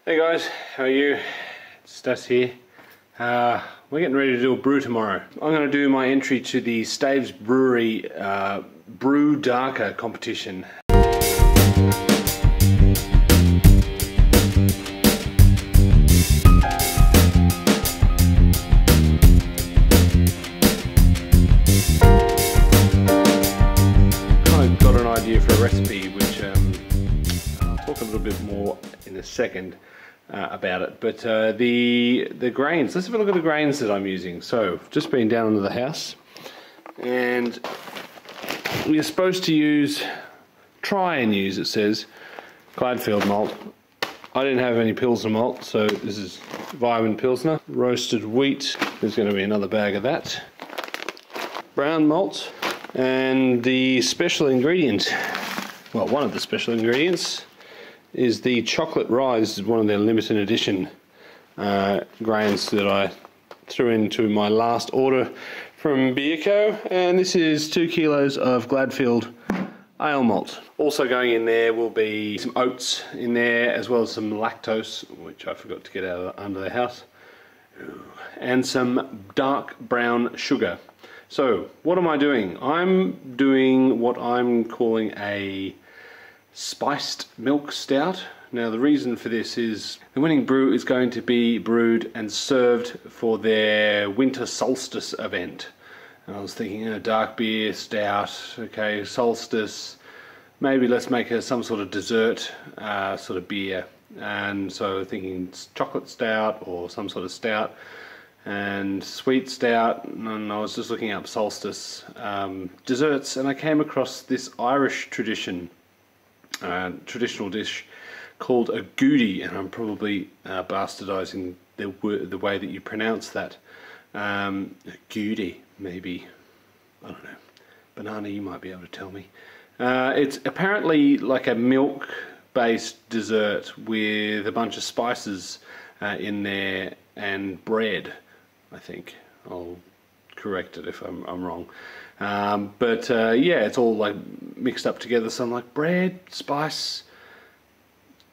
Hey guys, how are you? Stass here. We're getting ready to do a brew tomorrow. I'm going to do my entry to the Staves Brewery Brew Darker competition. I've got an idea for a recipe which I'll talk a little bit more in a second about it, but the grains, let's have a look at the grains that I'm using. So just been down into the house, and we're supposed to try and use, it says, Gladfield malt. I didn't have any Pilsner malt, so this is Vitamin Pilsner. Roasted wheat, there's going to be another bag of that. Brown malt, and the special ingredient, well, one of the special ingredients is the chocolate rye. This is one of their limited edition grains that I threw into my last order from Beerco, and this is 2 kilos of Gladfield ale malt. Also going in there will be some oats in there, as well as some lactose, which I forgot to get out of under the house, and some dark brown sugar. So what am I doing? I'm doing what I'm calling a spiced milk stout. Now the reason for this is the winning brew is going to be brewed and served for their winter solstice event. And I was thinking, dark beer, stout, okay, solstice, maybe let's make some sort of dessert sort of beer. And so thinking chocolate stout or some sort of stout and sweet stout, and I was just looking up solstice desserts, and I came across this Irish traditional dish called a goody, and I'm probably bastardizing the way that you pronounce that. Goody, maybe, I don't know. Banana, you might be able to tell me. It's apparently like a milk-based dessert with a bunch of spices in there and bread, I think. I'll correct it if I'm wrong. But yeah, it's all like mixed up together. So I'm like, bread, spice,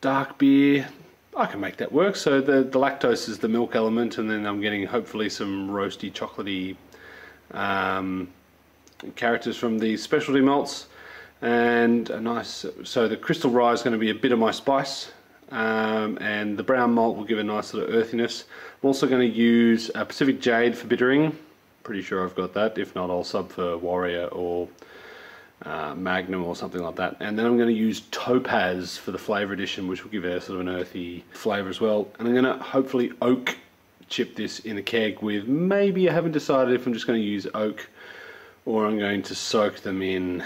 dark beer, I can make that work. So the lactose is the milk element, and then I'm getting hopefully some roasty, chocolatey characters from the specialty malts, and a nice, so the crystal rye is going to be a bit of my spice, and the brown malt will give a nice sort of earthiness. I'm also going to use Pacific Jade for bittering. Pretty sure I've got that. If not, I'll sub for Warrior or Magnum or something like that. And then I'm going to use Topaz for the flavour addition, which will give it a sort of an earthy flavour as well. And I'm going to hopefully oak chip this in a keg with, maybe, I haven't decided if I'm just going to use oak or I'm going to soak them in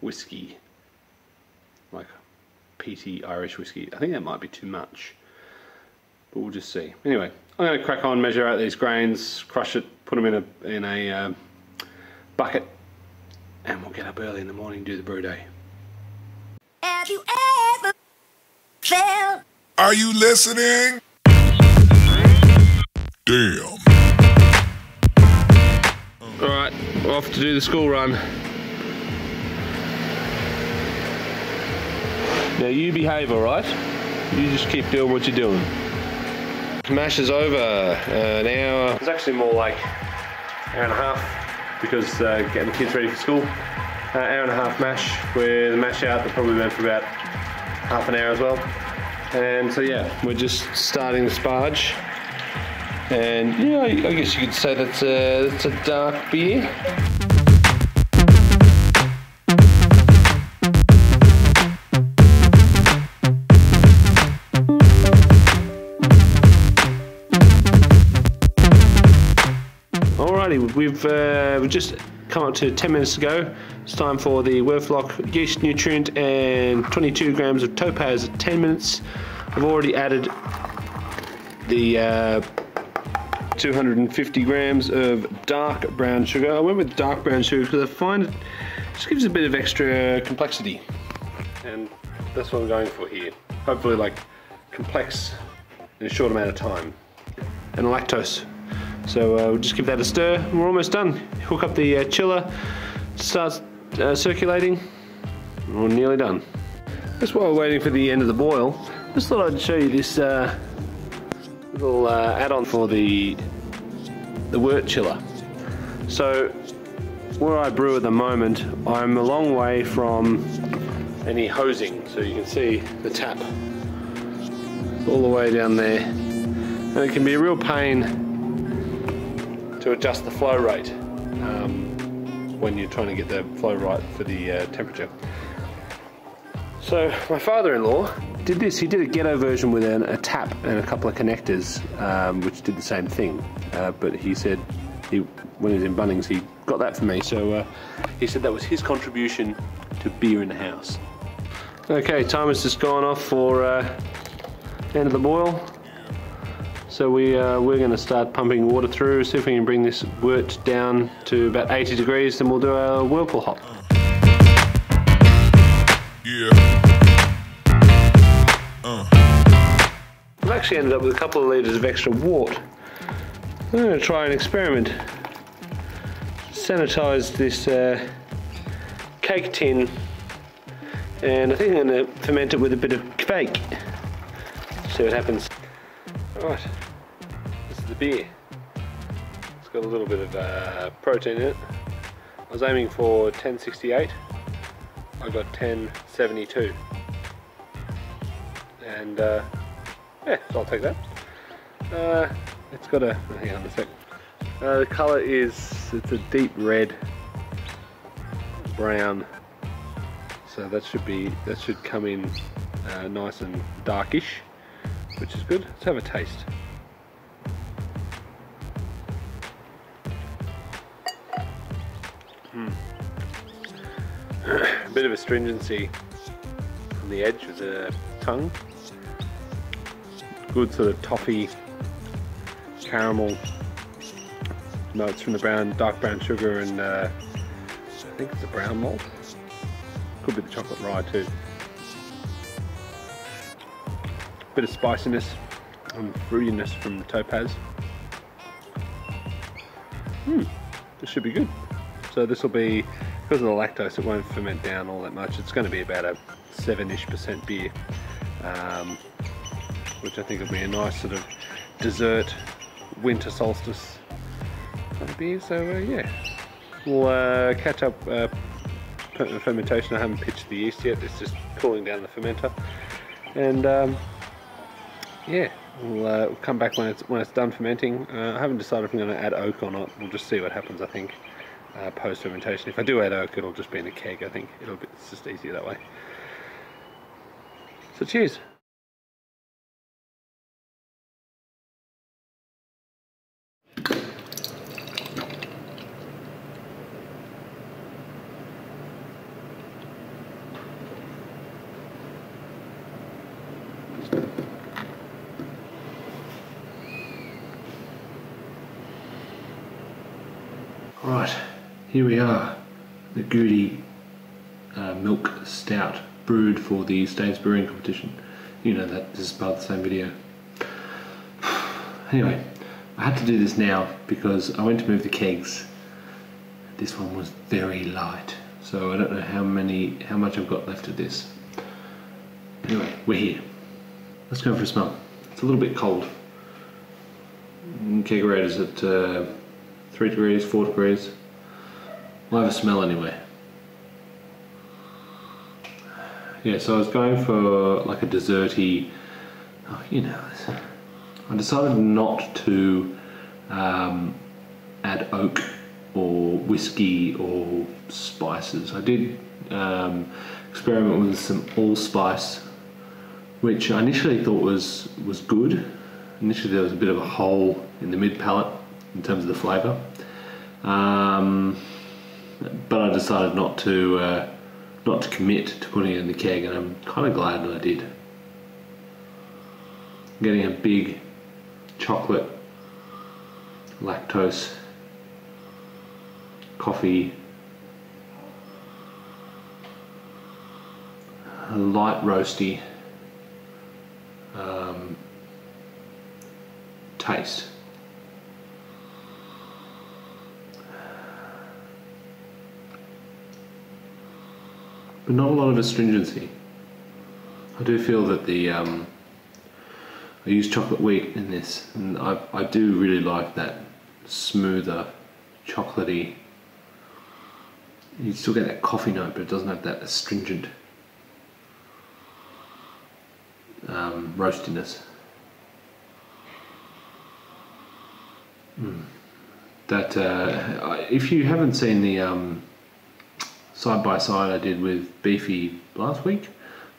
whiskey, like peaty Irish whiskey. I think that might be too much, but we'll just see. Anyway, I'm going to crack on, measure out these grains, crush it, put them in a bucket, and we'll get up early in the morning and do the brew day. Have you ever felt? Are you listening? Damn. Alright, off to do the school run. Now you behave, alright? You just keep doing what you're doing. Mash is over an hour. It's actually more like hour and a half, because getting the kids ready for school. Hour and a half mash, with the mash out that probably went for about half an hour as well. And so yeah, we're just starting the sparge. And yeah, I guess you could say that's a dark beer. Alrighty, we've just come up to 10 minutes ago. It's time for the Werflock yeast nutrient and 22 grams of Topaz at 10 minutes. I've already added the 250 grams of dark brown sugar. I went with dark brown sugar because I find it just gives a bit of extra complexity, and that's what I'm going for here. Hopefully like complex in a short amount of time. And lactose. So we'll just give that a stir and we're almost done. Hook up the chiller, starts circulating, and we're nearly done. Just while we're waiting for the end of the boil, Just thought I'd show you this little add-on for the wort chiller. So where I brew at the moment, I'm a long way from any hosing, so you can see the tap all the way down there, and it can be a real pain to adjust the flow rate when you're trying to get the flow right for the temperature. So my father-in-law did this. He did a ghetto version with a tap and a couple of connectors, which did the same thing, but he said when he was in Bunnings he got that for me, so he said that was his contribution to beer in the house. Okay, timer's just gone off for end of the boil, so we're going to start pumping water through, see if we can bring this wort down to about 80 degrees, then we'll do our whirlpool hop. Yeah. I've actually ended up with a couple of litres of extra wort. I'm going to try an experiment. Sanitise this cake tin, and I think I'm going to ferment it with a bit of fake. See what happens. Alright, this is the beer. It's got a little bit of protein in it. I was aiming for 1068. I got 1072. And yeah, so I'll take that. It's got a, hang on a sec. The colour it's a deep red brown, so that should come in nice and darkish, which is good. Let's have a taste. A bit of astringency on the edge of the tongue. Good sort of toffee, caramel notes from the dark brown sugar, and I think it's a brown malt. Could be the chocolate rye too. Bit of spiciness and fruitiness from the topaz. This should be good. So this will be, because of the lactose, it won't ferment down all that much. It's going to be about a 7-ish% beer, which I think will be a nice sort of dessert winter solstice kind of beer. So yeah, we'll catch up fermentation. I haven't pitched the yeast yet. It's just cooling down the fermenter, and yeah, we'll come back when it's done fermenting. I haven't decided if I'm going to add oak or not. We'll just see what happens, I think, post fermentation. If I do add oak, it'll just be in a keg. I think it's just easier that way. So cheers. Right, here we are, the Goody Milk Stout, brewed for the Staves Brewing competition. You know that, this is part of the same video. Anyway, I had to do this now because I went to move the kegs. This one was very light, so I don't know how much I've got left of this. Anyway, we're here. Let's go for a smell. It's a little bit cold. Kegerator's at 3 degrees, 4 degrees. We'll have a smell anyway. Yeah, so I was going for like a desserty, you know, I decided not to add oak or whiskey or spices. I did experiment with some allspice, which I initially thought was good. Initially there was a bit of a hole in the mid palate in terms of the flavour, but I decided not to commit to putting it in the keg, and I'm kind of glad that I did. I'm getting a big chocolate, lactose, coffee, a light roasty taste. But not a lot of astringency. I do feel that the I use chocolate wheat in this, and I do really like that smoother, chocolatey. You still get that coffee note, but it doesn't have that astringent roastiness. That if you haven't seen the side by side I did with Beefy last week,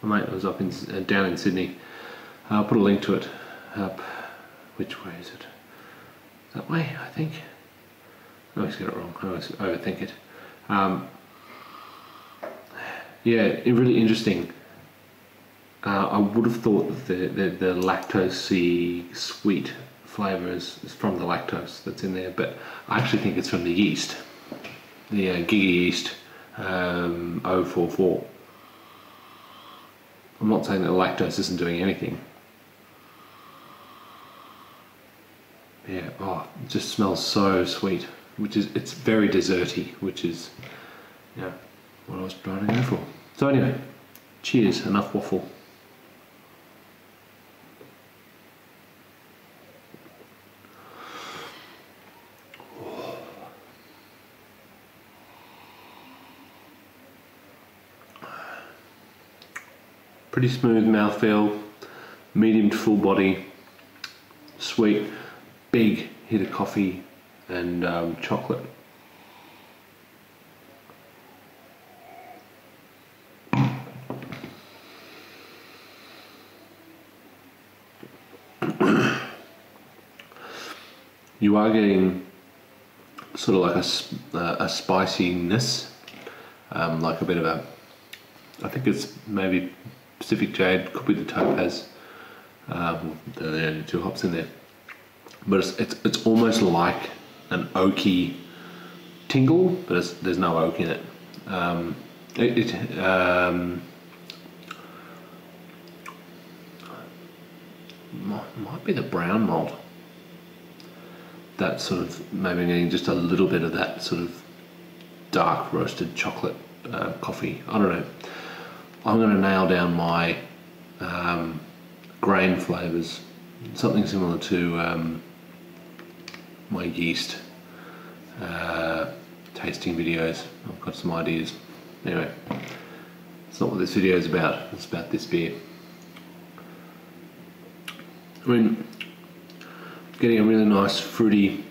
my mate was up in down in Sydney. I'll put a link to it up. Which way is it? That way, I think. I always get it wrong. I always overthink it. Yeah, really interesting. I would have thought that the lactose-y sweet flavour is from the lactose that's in there, but I actually think it's from the yeast, the Giga yeast 044. I'm not saying that lactose isn't doing anything. Yeah, oh, it just smells so sweet, it's very desserty, which is, yeah, what I was trying to go for. So anyway, cheers, enough waffle. Pretty smooth mouthfeel, medium to full body, sweet, big hit of coffee and chocolate. You are getting sort of like a spiciness, like a bit of a, I think it's maybe Pacific Jade, could be the Topaz. There are only 2 hops in there, but it's almost like an oaky tingle, but there's no oak in it. Might be the brown malt. That sort of maybe getting just a little bit of that sort of dark roasted chocolate coffee. I don't know. I'm going to nail down my grain flavours, something similar to my yeast tasting videos. I've got some ideas. Anyway, it's not what this video is about, it's about this beer. I mean, getting a really nice fruity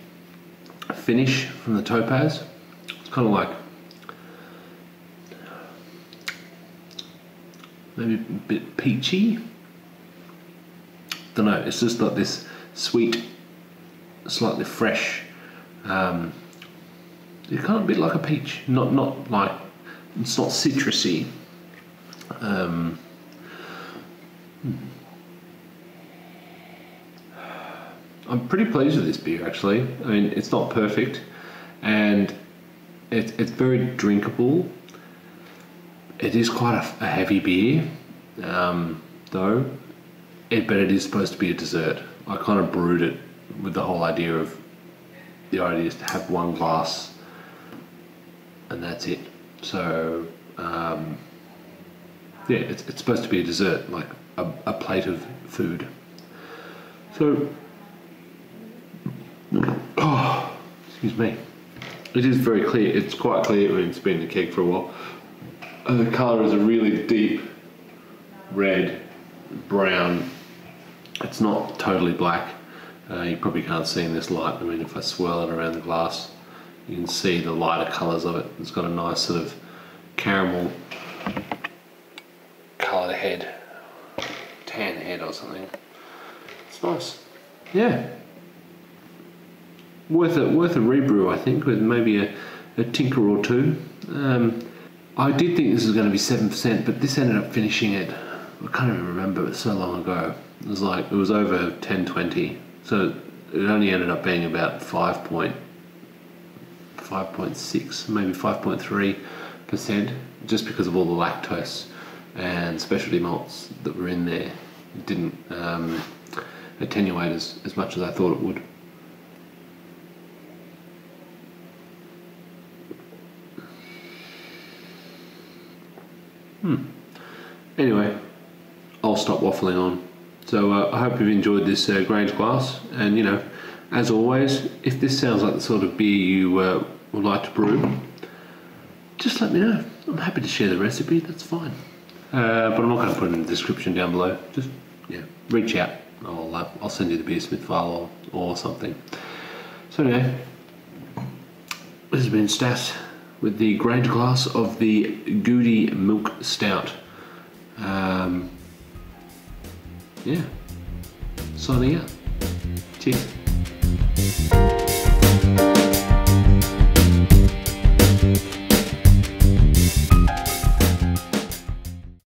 finish from the Topaz. It's kind of like maybe a bit peachy. Don't know, it's just got this sweet, slightly fresh, it's kind of a bit like a peach, not like, it's not citrusy. I'm pretty pleased with this beer actually. I mean, it's not perfect and it's very drinkable. It is quite a heavy beer, though, but it is supposed to be a dessert. I kind of brewed it with the whole idea of, the idea is to have one glass and that's it. So, yeah, it's supposed to be a dessert, like a plate of food. So, oh, excuse me. It is very clear. It's quite clear when it's been in the keg for a while. And the colour is a really deep red, brown. It's not totally black. You probably can't see in this light. I mean, if I swirl it around the glass, you can see the lighter colours of it. It's got a nice sort of caramel coloured head, tan head or something. It's nice. Yeah. Worth a rebrew, I think, with maybe a tinker or two. I did think this was going to be 7%, but this ended up finishing at, I can't even remember, it was so long ago. It was over 10-20, so it only ended up being about 5.6, maybe 5.3%, just because of all the lactose and specialty malts that were in there. It didn't attenuate as much as I thought it would. Anyway, I'll stop waffling on. So I hope you've enjoyed this Grange glass, and you know, as always, if this sounds like the sort of beer you would like to brew, just let me know. I'm happy to share the recipe, that's fine. But I'm not going to put it in the description down below. Just reach out. I'll send you the Beersmith file or something. So anyway, this has been Stass with the Grange glass of the Goody Milk Stout. Signing out. Cheers.